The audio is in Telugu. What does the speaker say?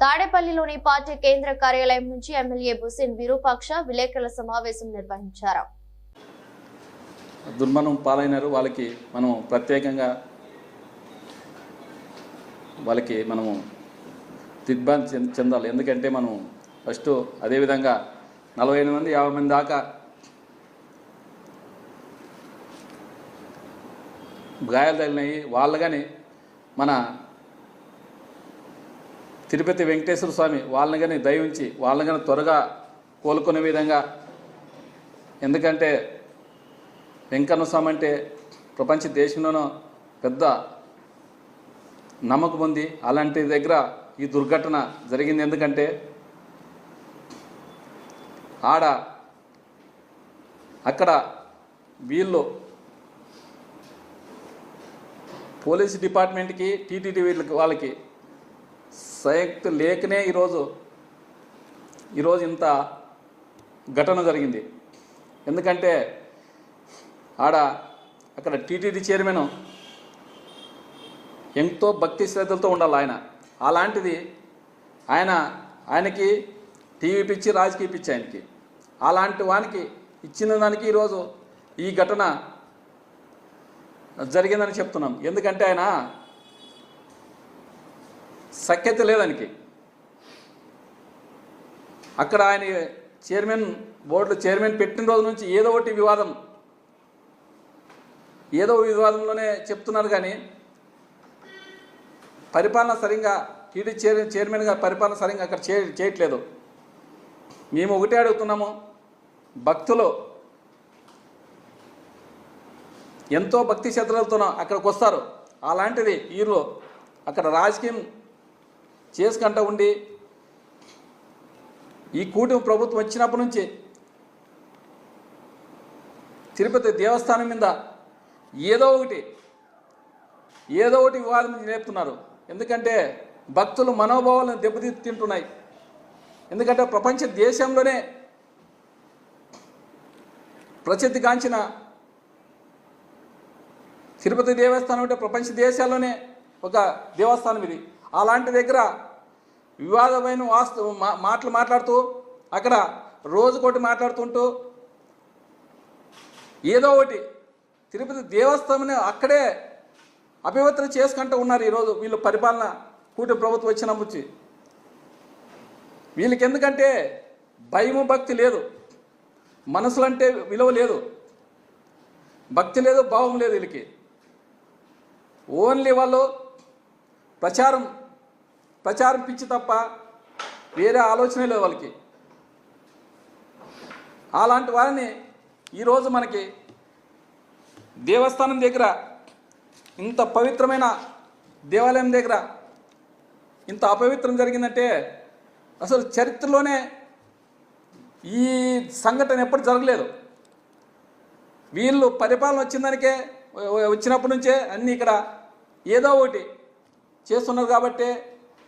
తాడేపల్లిలోని పార్టీ కేంద్ర కార్యాలయం నుంచి ఎమ్మెల్యే బుసిన్ విరూపాక్ష విలేకరుల సమావేశం నిర్వహించారు. దుర్మరణం పాలైనారు. వాళ్ళకి మనం ప్రత్యేకంగా మనము దిగ్భ్రాంతి చెందాలి. ఎందుకంటే మనం ఫస్ట్ అదేవిధంగా 45 మంది 50 మంది దాకా గాయాలు తగిలినాయి. వాళ్ళు కానీ మన తిరుపతి వెంకటేశ్వర స్వామి వాళ్ళని కానీ దయవుంచి వాళ్ళని కానీ త్వరగా కోలుకునే విధంగా, ఎందుకంటే వెంకన్న స్వామి అంటే ప్రపంచ దేశంలోనూ పెద్ద నమ్మకం ఉంది. అలాంటి దగ్గర ఈ దుర్ఘటన జరిగింది. ఎందుకంటే అక్కడ వీళ్ళు పోలీస్ డిపార్ట్మెంట్కి టీటీడీ వాళ్ళకి సంయుక్త లేకనే ఈరోజు ఇంత ఘటన జరిగింది. ఎందుకంటే అక్కడ టీటీడీ చైర్మన్ ఎంతో భక్తి శ్రద్ధలతో ఉండాలి. అలాంటిది ఆయనకి టీవీ పిచ్చి, రాజకీయ పిచ్చి ఆయనకి. అలాంటి వానికి ఇచ్చిన దానికి ఈరోజు ఈ ఘటన జరిగిందని చెప్తున్నాం. ఎందుకంటే ఆయన సఖ్యత లేదానికి. అక్కడ ఆయన బోర్డు చైర్మన్ పెట్టిన రోజు నుంచి ఏదో వివాదంలోనే చెప్తున్నారు. కానీ పరిపాలన సరిగ్గా టీడీ చైర్మన్గా పరిపాలన సరిగ్గా అక్కడ చేయట్లేదు. మేము ఒకటే అడుగుతున్నాము, భక్తులు ఎంతో భక్తి శ్రద్ధలతో అక్కడికి వస్తారు. అలాంటిది వీళ్ళు అక్కడ రాజకీయం చేసుకుంటూ ఉండి ఈ కూటమి ప్రభుత్వం వచ్చినప్పటి నుంచి తిరుపతి దేవస్థానం మీద ఏదో ఒకటి వివాదం నేర్పుతున్నారు. ఎందుకంటే భక్తులు మనోభావాలను దెబ్బతింటున్నాయి. ఎందుకంటే ప్రపంచ దేశంలోనే ప్రసిద్ధిగాంచిన తిరుపతి దేవస్థానం అంటే ప్రపంచ దేశాల్లోనే ఒక దేవస్థానం ఇది. అలాంటి దగ్గర వివాదమైన మాటలు మాట్లాడుతూ అక్కడ రోజుకోటి మాట్లాడుతుంటూ ఏదో ఒకటి తిరుపతి దేవస్థానం అక్కడే అపవిత్రం చేసుకుంటూ ఉన్నారు. ఈరోజు వీళ్ళు పరిపాలన కూటమి ప్రభుత్వం వచ్చినప్పుడు వీళ్ళకి ఎందుకంటే భయము భక్తి లేదు, మనసులు అంటే విలువ లేదు, భక్తి లేదు, భావం లేదు. వీళ్ళకి ఓన్లీ వాళ్ళు ప్రచారం పిచ్చి తప్ప వేరే ఆలోచనే లేదు వాళ్ళకి. అలాంటి వారిని ఈరోజు మనకి దేవస్థానం దగ్గర, ఇంత పవిత్రమైన దేవాలయం దగ్గర ఇంత అపవిత్రం జరిగిందంటే అసలు చరిత్రలోనే ఈ సంఘటన ఎప్పుడు జరగలేదు. వీళ్ళు పరిపాలన వచ్చినప్పటి నుంచే అన్నీ ఇక్కడ ఏదో ఒకటి చేస్తున్నారు. కాబట్టి